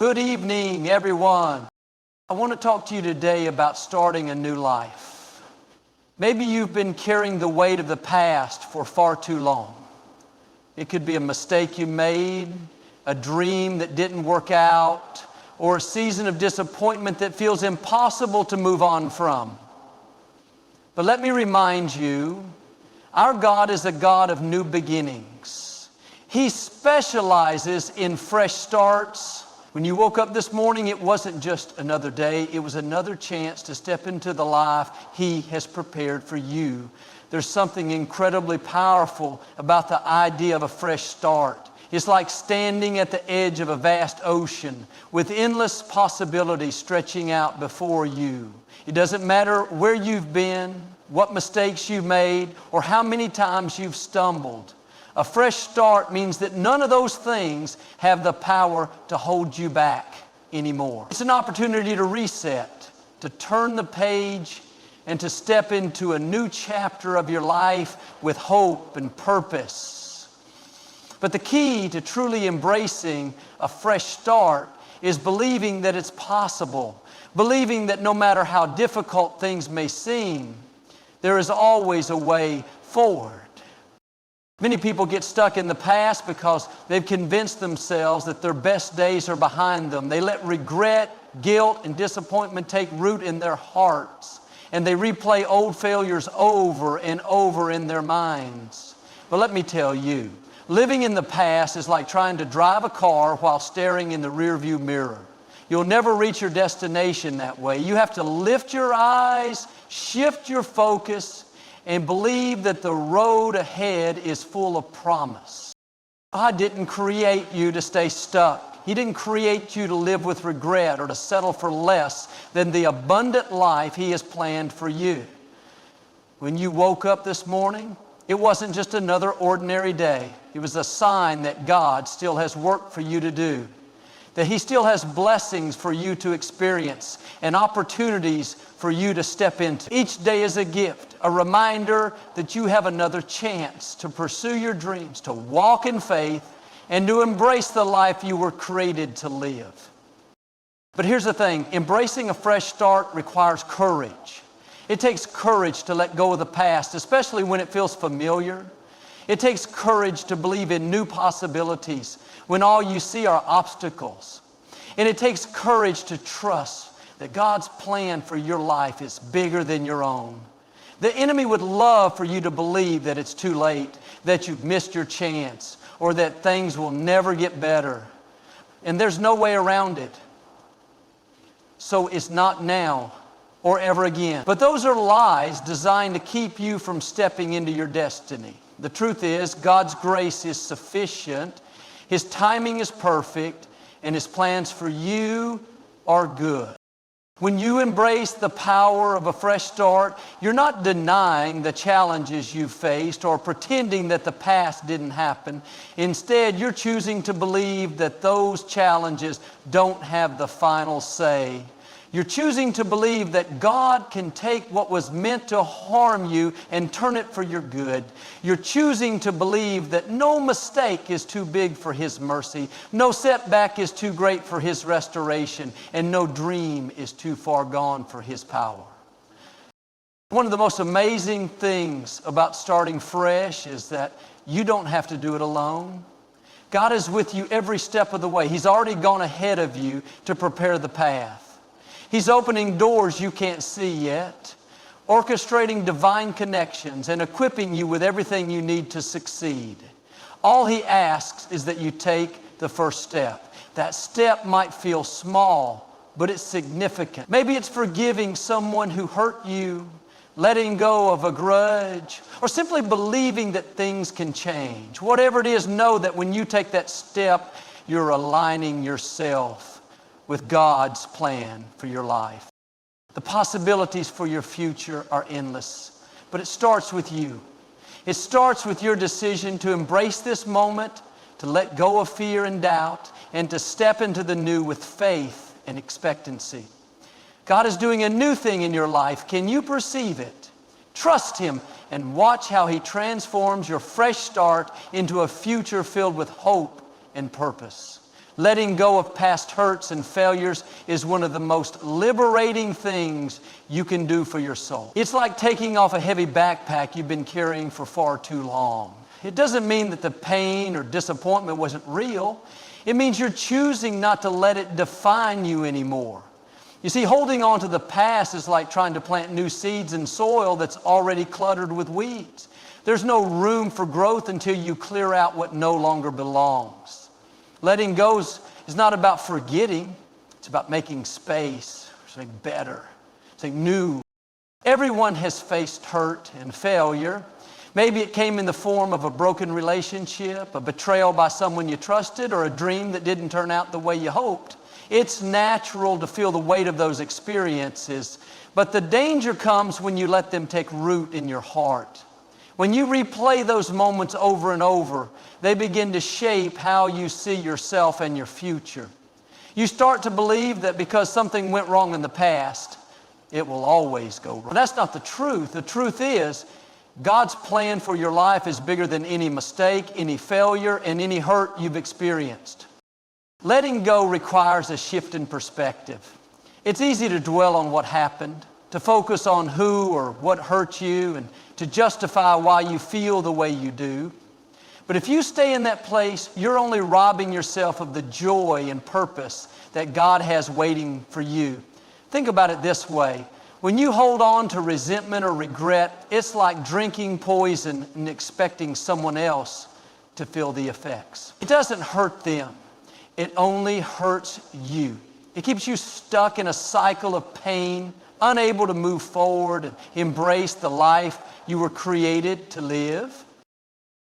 Good evening, everyone. I want to talk to you today about starting a new life. Maybe you've been carrying the weight of the past for far too long. It could be a mistake you made, a dream that didn't work out, or a season of disappointment that feels impossible to move on from. But let me remind you, our God is a God of new beginnings. He specializes in fresh starts. When you woke up this morning, it wasn't just another day. It was another chance to step into the life He has prepared for you. There's something incredibly powerful about the idea of a fresh start. It's like standing at the edge of a vast ocean with endless possibilities stretching out before you. It doesn't matter where you've been, what mistakes you've made, or how many times you've stumbled. A fresh start means that none of those things have the power to hold you back anymore. It's an opportunity to reset, to turn the page, and to step into a new chapter of your life with hope and purpose. But the key to truly embracing a fresh start is believing that it's possible, believing that no matter how difficult things may seem, there is always a way forward. Many people get stuck in the past because they've convinced themselves that their best days are behind them. They let regret, guilt, and disappointment take root in their hearts, and they replay old failures over and over in their minds. But let me tell you, living in the past is like trying to drive a car while staring in the rearview mirror. You'll never reach your destination that way. You have to lift your eyes, shift your focus, and believe that the road ahead is full of promise. God didn't create you to stay stuck. He didn't create you to live with regret or to settle for less than the abundant life He has planned for you. When you woke up this morning, it wasn't just another ordinary day. It was a sign that God still has work for you to do, that He still has blessings for you to experience and opportunities for you to step into. Each day is a gift, a reminder that you have another chance to pursue your dreams, to walk in faith, and to embrace the life you were created to live. But here's the thing, embracing a fresh start requires courage. It takes courage to let go of the past, especially when it feels familiar. It takes courage to believe in new possibilities when all you see are obstacles. And it takes courage to trust that God's plan for your life is bigger than your own. The enemy would love for you to believe that it's too late, that you've missed your chance, or that things will never get better. And there's no way around it. So it's not now or ever again. But those are lies designed to keep you from stepping into your destiny. The truth is, God's grace is sufficient, His timing is perfect, and His plans for you are good. When you embrace the power of a fresh start, you're not denying the challenges you've faced or pretending that the past didn't happen. Instead, you're choosing to believe that those challenges don't have the final say. You're choosing to believe that God can take what was meant to harm you and turn it for your good. You're choosing to believe that no mistake is too big for His mercy, no setback is too great for His restoration, and no dream is too far gone for His power. One of the most amazing things about starting fresh is that you don't have to do it alone. God is with you every step of the way. He's already gone ahead of you to prepare the path. He's opening doors you can't see yet, orchestrating divine connections and equipping you with everything you need to succeed. All He asks is that you take the first step. That step might feel small, but it's significant. Maybe it's forgiving someone who hurt you, letting go of a grudge, or simply believing that things can change. Whatever it is, know that when you take that step, you're aligning yourself with God's plan for your life. The possibilities for your future are endless, but it starts with you. It starts with your decision to embrace this moment, to let go of fear and doubt, and to step into the new with faith and expectancy. God is doing a new thing in your life. Can you perceive it? Trust Him and watch how He transforms your fresh start into a future filled with hope and purpose. Letting go of past hurts and failures is one of the most liberating things you can do for your soul. It's like taking off a heavy backpack you've been carrying for far too long. It doesn't mean that the pain or disappointment wasn't real. It means you're choosing not to let it define you anymore. You see, holding on to the past is like trying to plant new seeds in soil that's already cluttered with weeds. There's no room for growth until you clear out what no longer belongs. Letting go is not about forgetting. It's about making space, something better, something new. Everyone has faced hurt and failure. Maybe it came in the form of a broken relationship, a betrayal by someone you trusted, or a dream that didn't turn out the way you hoped. It's natural to feel the weight of those experiences, but the danger comes when you let them take root in your heart. When you replay those moments over and over, they begin to shape how you see yourself and your future. You start to believe that because something went wrong in the past, it will always go wrong. But that's not the truth. The truth is, God's plan for your life is bigger than any mistake, any failure, and any hurt you've experienced. Letting go requires a shift in perspective. It's easy to dwell on what happened, to focus on who or what hurt you, and to justify why you feel the way you do. But if you stay in that place, you're only robbing yourself of the joy and purpose that God has waiting for you. Think about it this way. When you hold on to resentment or regret, it's like drinking poison and expecting someone else to feel the effects. It doesn't hurt them. It only hurts you. It keeps you stuck in a cycle of pain, unable to move forward and embrace the life you were created to live.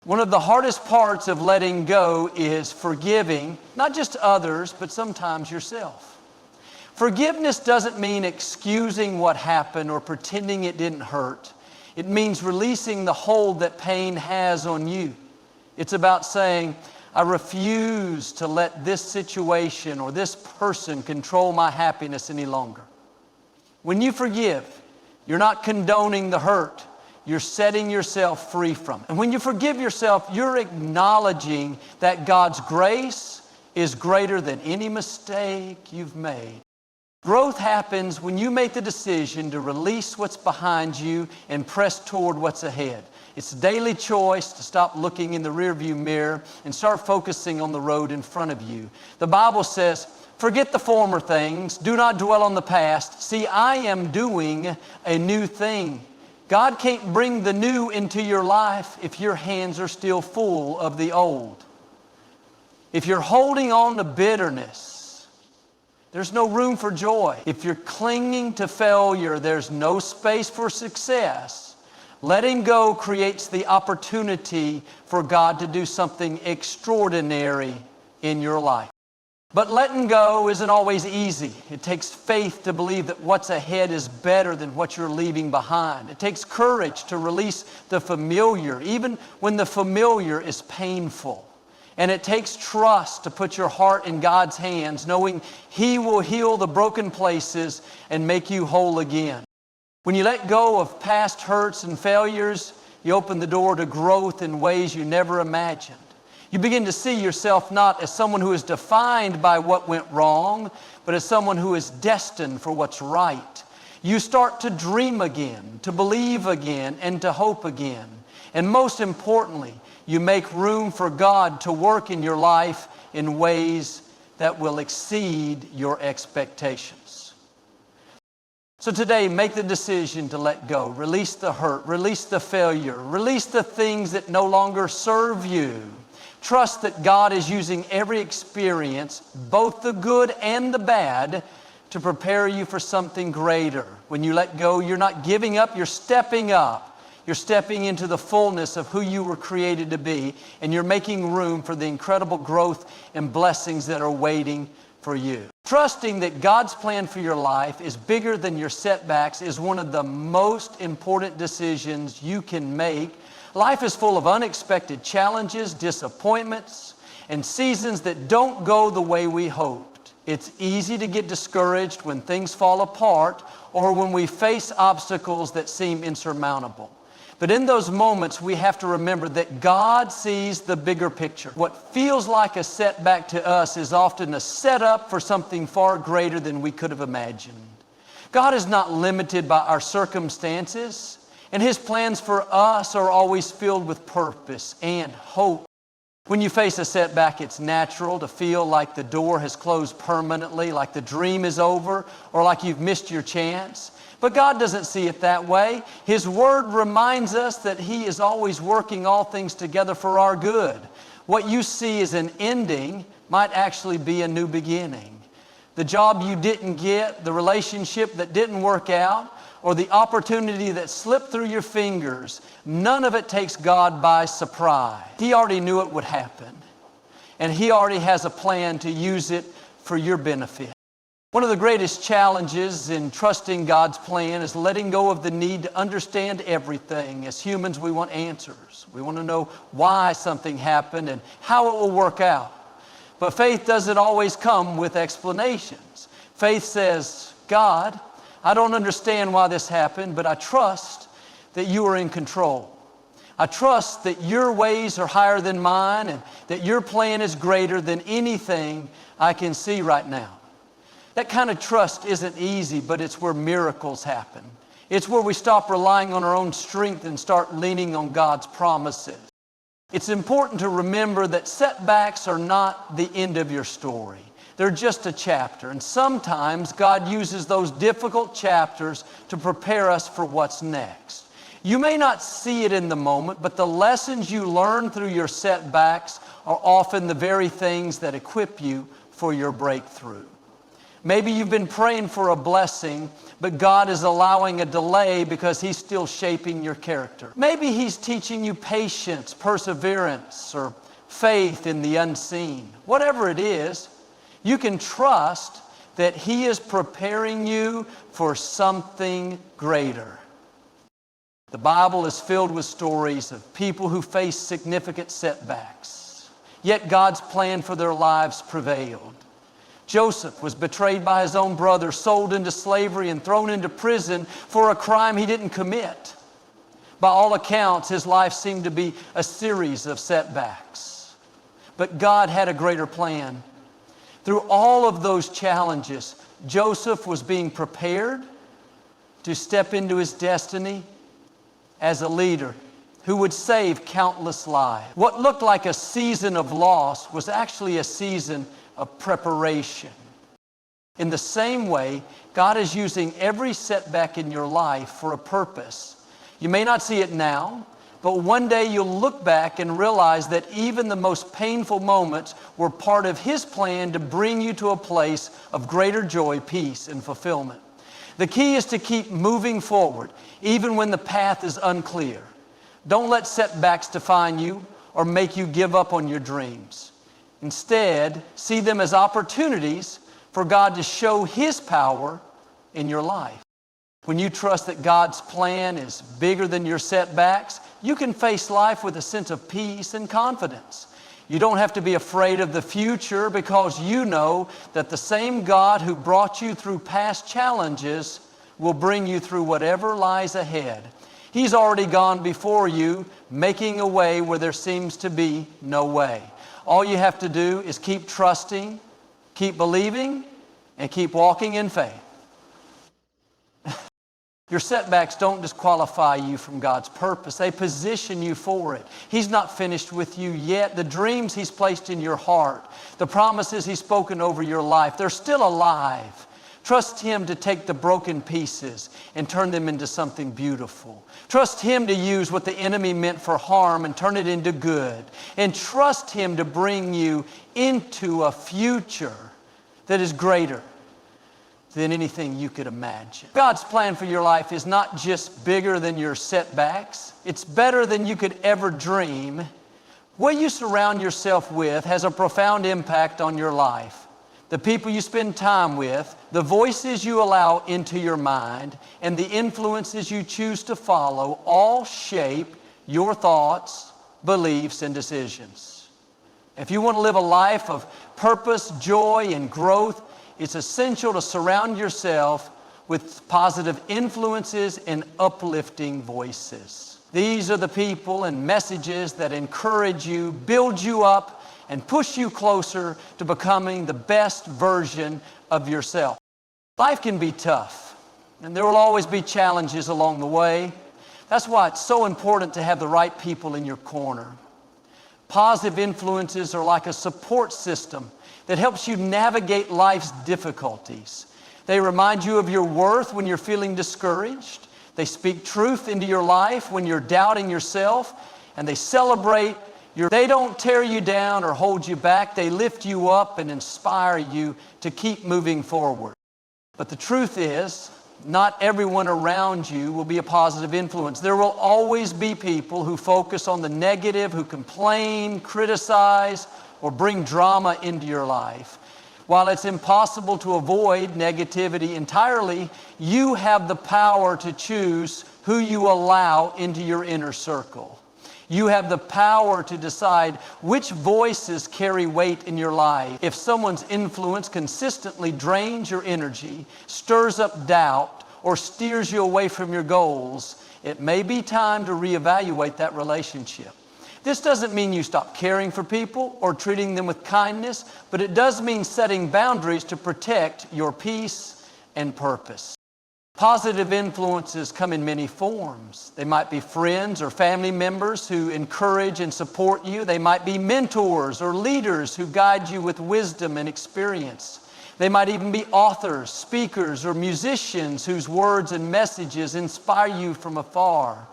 One of the hardest parts of letting go is forgiving, not just others, but sometimes yourself. Forgiveness doesn't mean excusing what happened or pretending it didn't hurt. It means releasing the hold that pain has on you. It's about saying, I refuse to let this situation or this person control my happiness any longer. When you forgive, you're not condoning the hurt. You're setting yourself free from it. And when you forgive yourself, you're acknowledging that God's grace is greater than any mistake you've made. Growth happens when you make the decision to release what's behind you and press toward what's ahead. It's a daily choice to stop looking in the rearview mirror and start focusing on the road in front of you. The Bible says, forget the former things, do not dwell on the past. See, I am doing a new thing. God can't bring the new into your life if your hands are still full of the old. If you're holding on to bitterness, there's no room for joy. If you're clinging to failure, there's no space for success. Letting go creates the opportunity for God to do something extraordinary in your life. But letting go isn't always easy. It takes faith to believe that what's ahead is better than what you're leaving behind. It takes courage to release the familiar, even when the familiar is painful. And it takes trust to put your heart in God's hands, knowing He will heal the broken places and make you whole again. When you let go of past hurts and failures, you open the door to growth in ways you never imagined. You begin to see yourself not as someone who is defined by what went wrong, but as someone who is destined for what's right. You start to dream again, to believe again, and to hope again. And most importantly, you make room for God to work in your life in ways that will exceed your expectations. So today, make the decision to let go. Release the hurt, release the failure, release the things that no longer serve you. Trust that God is using every experience, both the good and the bad, to prepare you for something greater. When you let go, you're not giving up, you're stepping up. You're stepping into the fullness of who you were created to be, and you're making room for the incredible growth and blessings that are waiting for you. Trusting that God's plan for your life is bigger than your setbacks is one of the most important decisions you can make. Life is full of unexpected challenges, disappointments, and seasons that don't go the way we hoped. It's easy to get discouraged when things fall apart or when we face obstacles that seem insurmountable. But in those moments, we have to remember that God sees the bigger picture. What feels like a setback to us is often a setup for something far greater than we could have imagined. God is not limited by our circumstances, and His plans for us are always filled with purpose and hope. When you face a setback, it's natural to feel like the door has closed permanently, like the dream is over, or like you've missed your chance. But God doesn't see it that way. His Word reminds us that He is always working all things together for our good. What you see as an ending might actually be a new beginning. The job you didn't get, the relationship that didn't work out, or the opportunity that slipped through your fingers, none of it takes God by surprise. He already knew it would happen, and He already has a plan to use it for your benefit. One of the greatest challenges in trusting God's plan is letting go of the need to understand everything. As humans, we want answers. We want to know why something happened and how it will work out. But faith doesn't always come with explanations. Faith says, God, I don't understand why this happened, but I trust that you are in control. I trust that your ways are higher than mine and that your plan is greater than anything I can see right now. That kind of trust isn't easy, but it's where miracles happen. It's where we stop relying on our own strength and start leaning on God's promises. It's important to remember that setbacks are not the end of your story. They're just a chapter, and sometimes God uses those difficult chapters to prepare us for what's next. You may not see it in the moment, but the lessons you learn through your setbacks are often the very things that equip you for your breakthrough. Maybe you've been praying for a blessing, but God is allowing a delay because He's still shaping your character. Maybe He's teaching you patience, perseverance, or faith in the unseen. Whatever it is, you can trust that He is preparing you for something greater. The Bible is filled with stories of people who faced significant setbacks, yet God's plan for their lives prevailed. Joseph was betrayed by his own brother, sold into slavery, and thrown into prison for a crime he didn't commit. By all accounts, his life seemed to be a series of setbacks. But God had a greater plan. Through all of those challenges, Joseph was being prepared to step into his destiny as a leader who would save countless lives. What looked like a season of loss was actually a season of preparation. In the same way, God is using every setback in your life for a purpose. You may not see it now, but one day you'll look back and realize that even the most painful moments were part of His plan to bring you to a place of greater joy, peace, and fulfillment. The key is to keep moving forward, even when the path is unclear. Don't let setbacks define you or make you give up on your dreams. Instead, see them as opportunities for God to show His power in your life. When you trust that God's plan is bigger than your setbacks, you can face life with a sense of peace and confidence. You don't have to be afraid of the future because you know that the same God who brought you through past challenges will bring you through whatever lies ahead. He's already gone before you, making a way where there seems to be no way. All you have to do is keep trusting, keep believing, and keep walking in faith. Your setbacks don't disqualify you from God's purpose. They position you for it. He's not finished with you yet. The dreams He's placed in your heart, the promises He's spoken over your life, they're still alive. Trust Him to take the broken pieces and turn them into something beautiful. Trust Him to use what the enemy meant for harm and turn it into good. And trust Him to bring you into a future that is greater than anything you could imagine. God's plan for your life is not just bigger than your setbacks. It's better than you could ever dream. What you surround yourself with has a profound impact on your life. The people you spend time with, the voices you allow into your mind, and the influences you choose to follow all shape your thoughts, beliefs, and decisions. If you want to live a life of purpose, joy, and growth, it's essential to surround yourself with positive influences and uplifting voices. These are the people and messages that encourage you, build you up, and push you closer to becoming the best version of yourself. Life can be tough, and there will always be challenges along the way. That's why it's so important to have the right people in your corner. Positive influences are like a support system that helps you navigate life's difficulties. They remind you of your worth when you're feeling discouraged. They speak truth into your life when you're doubting yourself, and they celebrate they don't tear you down or hold you back. They lift you up and inspire you to keep moving forward. But the truth is, not everyone around you will be a positive influence. There will always be people who focus on the negative, who complain, criticize, or bring drama into your life. While it's impossible to avoid negativity entirely, you have the power to choose who you allow into your inner circle. You have the power to decide which voices carry weight in your life. If someone's influence consistently drains your energy, stirs up doubt, or steers you away from your goals, it may be time to reevaluate that relationship. This doesn't mean you stop caring for people or treating them with kindness, but it does mean setting boundaries to protect your peace and purpose. Positive influences come in many forms. They might be friends or family members who encourage and support you. They might be mentors or leaders who guide you with wisdom and experience. They might even be authors, speakers, or musicians whose words and messages inspire you from afar.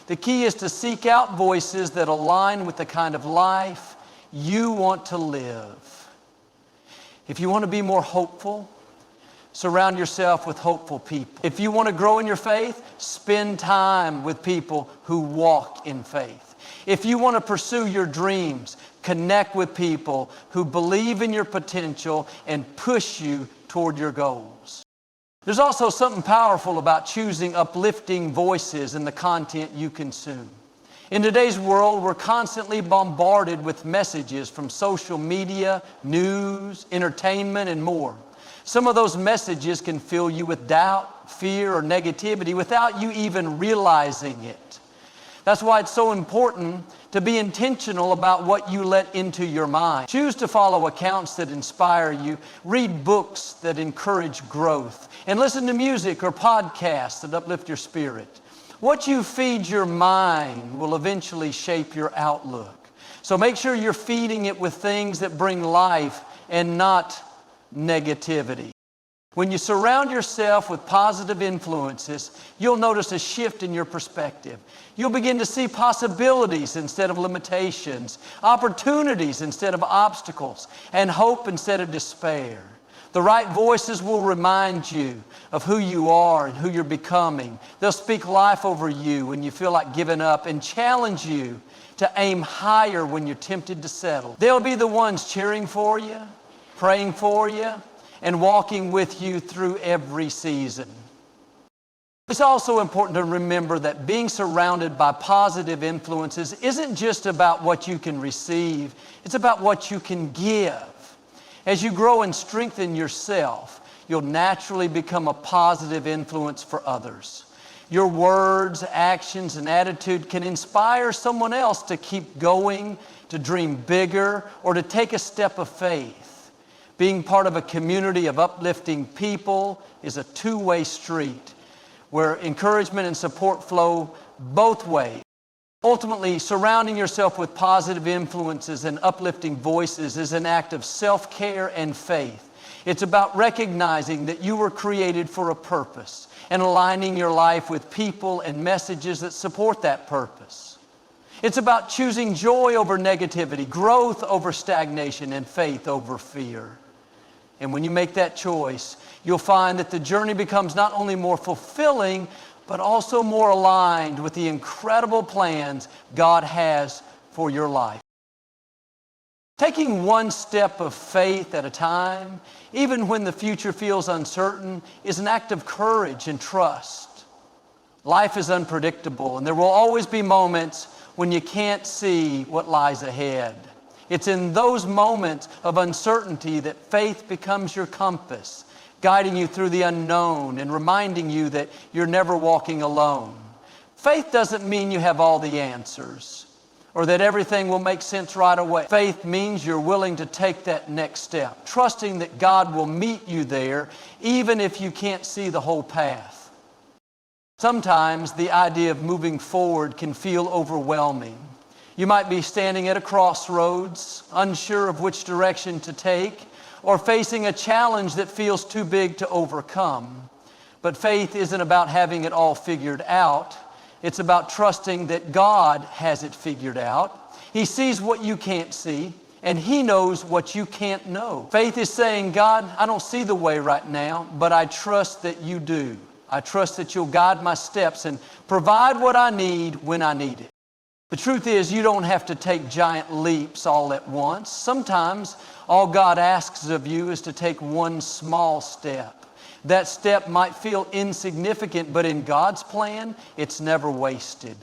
The key is to seek out voices that align with the kind of life you want to live. If you want to be more hopeful, surround yourself with hopeful people. If you want to grow in your faith, spend time with people who walk in faith. If you want to pursue your dreams, connect with people who believe in your potential and push you toward your goals. There's also something powerful about choosing uplifting voices in the content you consume. In today's world, we're constantly bombarded with messages from social media, news, entertainment, and more. Some of those messages can fill you with doubt, fear, or negativity without you even realizing it. That's why it's so important to be intentional about what you let into your mind. Choose to follow accounts that inspire you, read books that encourage growth, and listen to music or podcasts that uplift your spirit. What you feed your mind will eventually shape your outlook. So make sure you're feeding it with things that bring life and not negativity. When you surround yourself with positive influences, you'll notice a shift in your perspective. You'll begin to see possibilities instead of limitations, opportunities instead of obstacles, and hope instead of despair. The right voices will remind you of who you are and who you're becoming. They'll speak life over you when you feel like giving up and challenge you to aim higher when you're tempted to settle. They'll be the ones cheering for you, praying for you, and walking with you through every season. It's also important to remember that being surrounded by positive influences isn't just about what you can receive, it's about what you can give. As you grow and strengthen yourself, you'll naturally become a positive influence for others. Your words, actions, and attitude can inspire someone else to keep going, to dream bigger, or to take a step of faith. Being part of a community of uplifting people is a two-way street where encouragement and support flow both ways. Ultimately, surrounding yourself with positive influences and uplifting voices is an act of self-care and faith. It's about recognizing that you were created for a purpose and aligning your life with people and messages that support that purpose. It's about choosing joy over negativity, growth over stagnation, and faith over fear. And when you make that choice, you'll find that the journey becomes not only more fulfilling, but also more aligned with the incredible plans God has for your life. Taking one step of faith at a time, even when the future feels uncertain, is an act of courage and trust. Life is unpredictable, and there will always be moments when you can't see what lies ahead. It's in those moments of uncertainty that faith becomes your compass, guiding you through the unknown and reminding you that you're never walking alone. Faith doesn't mean you have all the answers or that everything will make sense right away. Faith means you're willing to take that next step, trusting that God will meet you there even if you can't see the whole path. Sometimes the idea of moving forward can feel overwhelming. You might be standing at a crossroads, unsure of which direction to take, or facing a challenge that feels too big to overcome. But faith isn't about having it all figured out. It's about trusting that God has it figured out. He sees what you can't see, and He knows what you can't know. Faith is saying, God, I don't see the way right now, but I trust that you do. I trust that you'll guide my steps and provide what I need when I need it. The truth is, you don't have to take giant leaps all at once. Sometimes all God asks of you is to take one small step. That step might feel insignificant, but in God's plan, it's never wasted.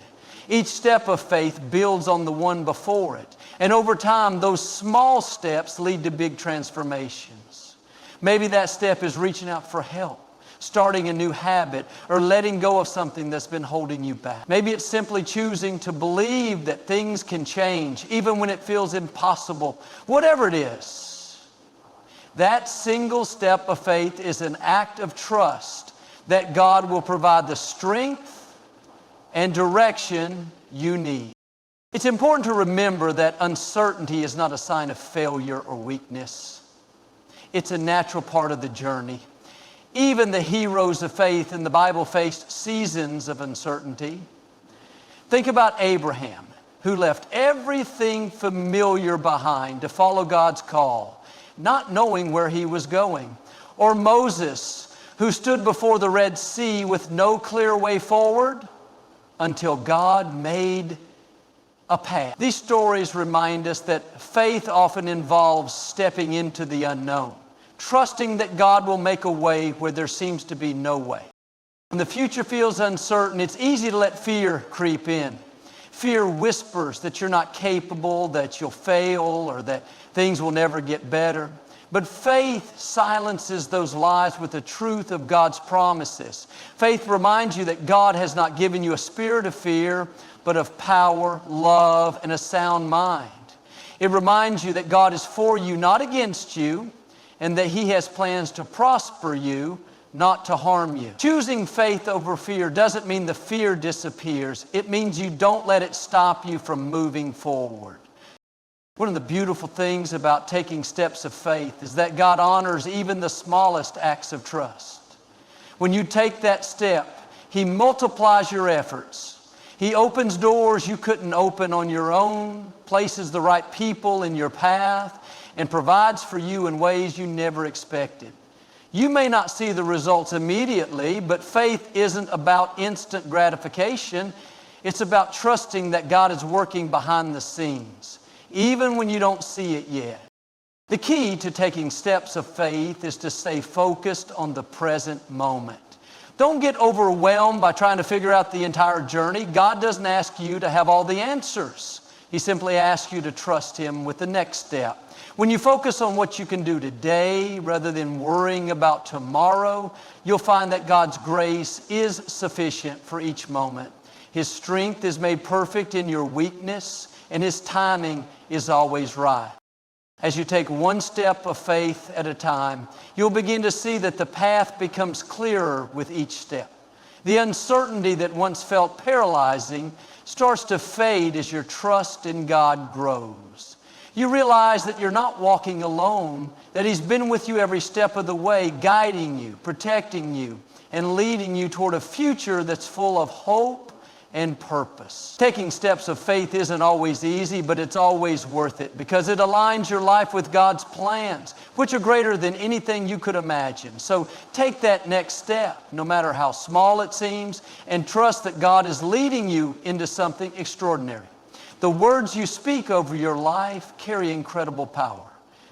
Each step of faith builds on the one before it. And over time, those small steps lead to big transformations. Maybe that step is reaching out for help, starting a new habit, or letting go of something that's been holding you back. Maybe it's simply choosing to believe that things can change, even when it feels impossible. Whatever it is, that single step of faith is an act of trust that God will provide the strength and direction you need. It's important to remember that uncertainty is not a sign of failure or weakness. It's a natural part of the journey. Even the heroes of faith in the Bible faced seasons of uncertainty. Think about Abraham, who left everything familiar behind to follow God's call, not knowing where he was going. Or Moses, who stood before the Red Sea with no clear way forward until God made a path. These stories remind us that faith often involves stepping into the unknown, trusting that God will make a way where there seems to be no way. When the future feels uncertain, it's easy to let fear creep in. Fear whispers that you're not capable, that you'll fail, or that things will never get better. But faith silences those lies with the truth of God's promises. Faith reminds you that God has not given you a spirit of fear, but of power, love, and a sound mind. It reminds you that God is for you, not against you, and that He has plans to prosper you, not to harm you. Choosing faith over fear doesn't mean the fear disappears. It means you don't let it stop you from moving forward. One of the beautiful things about taking steps of faith is that God honors even the smallest acts of trust. When you take that step, He multiplies your efforts. He opens doors you couldn't open on your own, places the right people in your path, and provides for you in ways you never expected. You may not see the results immediately, but faith isn't about instant gratification. It's about trusting that God is working behind the scenes, even when you don't see it yet. The key to taking steps of faith is to stay focused on the present moment. Don't get overwhelmed by trying to figure out the entire journey. God doesn't ask you to have all the answers. He simply asks you to trust Him with the next step. When you focus on what you can do today rather than worrying about tomorrow, you'll find that God's grace is sufficient for each moment. His strength is made perfect in your weakness, and His timing is always right. As you take one step of faith at a time, you'll begin to see that the path becomes clearer with each step. The uncertainty that once felt paralyzing starts to fade as your trust in God grows. You realize that you're not walking alone, that He's been with you every step of the way, guiding you, protecting you, and leading you toward a future that's full of hope and purpose. Taking steps of faith isn't always easy, but it's always worth it because it aligns your life with God's plans, which are greater than anything you could imagine. So take that next step, no matter how small it seems, and trust that God is leading you into something extraordinary. The words you speak over your life carry incredible power.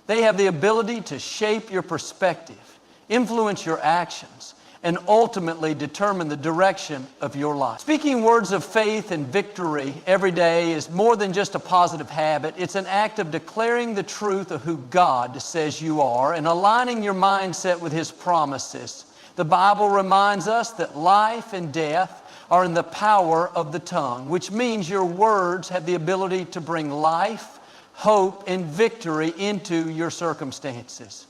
They have the ability to shape your perspective, influence your actions, and ultimately determine the direction of your life. Speaking words of faith and victory every day is more than just a positive habit. It's an act of declaring the truth of who God says you are and aligning your mindset with His promises. The Bible reminds us that life and death are in the power of the tongue, which means your words have the ability to bring life, hope, and victory into your circumstances.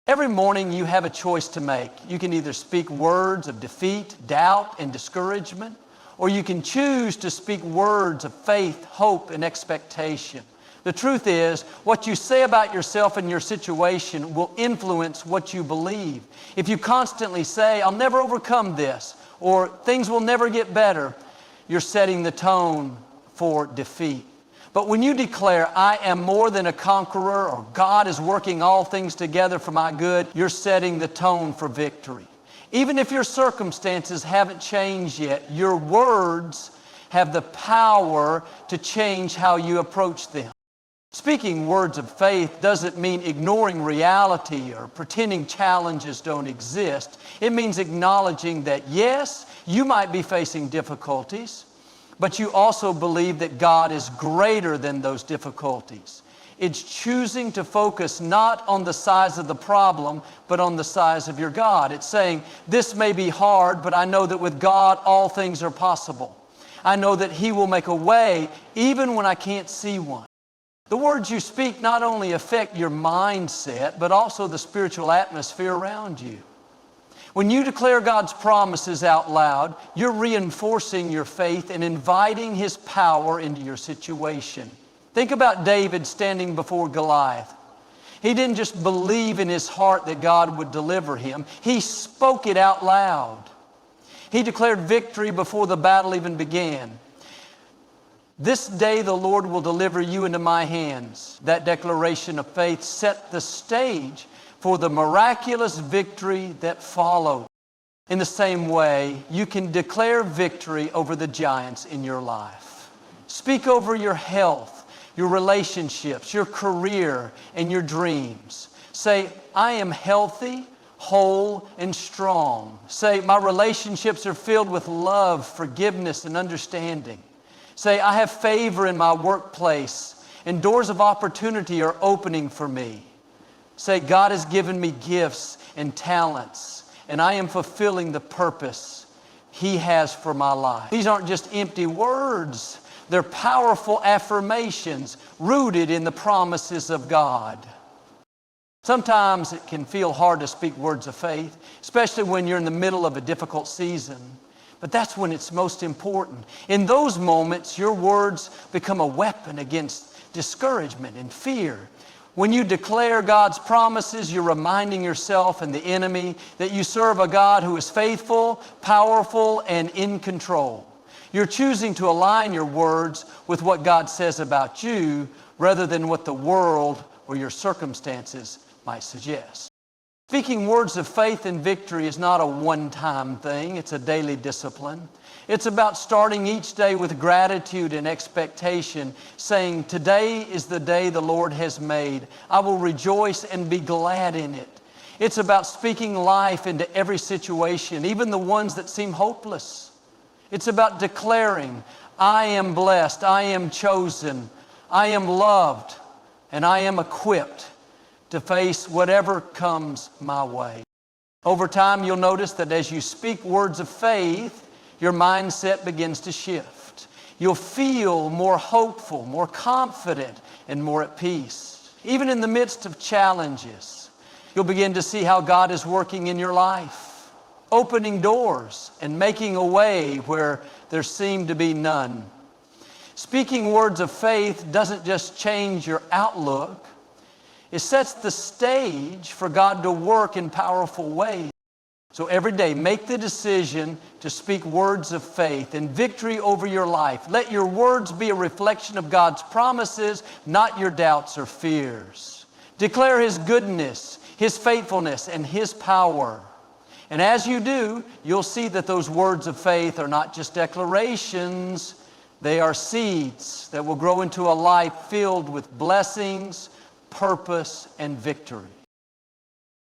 Every morning you have a choice to make. You can either speak words of defeat, doubt, and discouragement, or you can choose to speak words of faith, hope, and expectation. The truth is, what you say about yourself and your situation will influence what you believe. If you constantly say, "I'll never overcome this," or "things will never get better," you're setting the tone for defeat. But when you declare, "I am more than a conqueror," or "God is working all things together for my good," you're setting the tone for victory. Even if your circumstances haven't changed yet, your words have the power to change how you approach them. Speaking words of faith doesn't mean ignoring reality or pretending challenges don't exist. It means acknowledging that, yes, you might be facing difficulties, but you also believe that God is greater than those difficulties. It's choosing to focus not on the size of the problem, but on the size of your God. It's saying, "This may be hard, but I know that with God all things are possible. I know that He will make a way even when I can't see one." The words you speak not only affect your mindset, but also the spiritual atmosphere around you. When you declare God's promises out loud, you're reinforcing your faith and inviting His power into your situation. Think about David standing before Goliath. He didn't just believe in his heart that God would deliver him. He spoke it out loud. He declared victory before the battle even began. "This day the Lord will deliver you into my hands." That declaration of faith set the stage for the miraculous victory that followed. In the same way, you can declare victory over the giants in your life. Speak over your health, your relationships, your career, and your dreams. Say, "I am healthy, whole, and strong." Say, "My relationships are filled with love, forgiveness, and understanding." Say, "I have favor in my workplace, and doors of opportunity are opening for me." Say, "God has given me gifts and talents, and I am fulfilling the purpose He has for my life." These aren't just empty words. They're powerful affirmations rooted in the promises of God. Sometimes it can feel hard to speak words of faith, especially when you're in the middle of a difficult season. But that's when it's most important. In those moments, your words become a weapon against discouragement and fear. When you declare God's promises, you're reminding yourself and the enemy that you serve a God who is faithful, powerful, and in control. You're choosing to align your words with what God says about you rather than what the world or your circumstances might suggest. Speaking words of faith and victory is not a one-time thing. It's a daily discipline. It's about starting each day with gratitude and expectation, saying, "Today is the day the Lord has made. I will rejoice and be glad in it." It's about speaking life into every situation, even the ones that seem hopeless. It's about declaring, "I am blessed, I am chosen, I am loved, and I am equipped to face whatever comes my way." Over time, you'll notice that as you speak words of faith, your mindset begins to shift. You'll feel more hopeful, more confident, and more at peace. Even in the midst of challenges, you'll begin to see how God is working in your life, opening doors and making a way where there seemed to be none. Speaking words of faith doesn't just change your outlook. It sets the stage for God to work in powerful ways. So every day, make the decision to speak words of faith and victory over your life. Let your words be a reflection of God's promises, not your doubts or fears. Declare His goodness, His faithfulness, and His power. And as you do, you'll see that those words of faith are not just declarations. They are seeds that will grow into a life filled with blessings, purpose, and victory.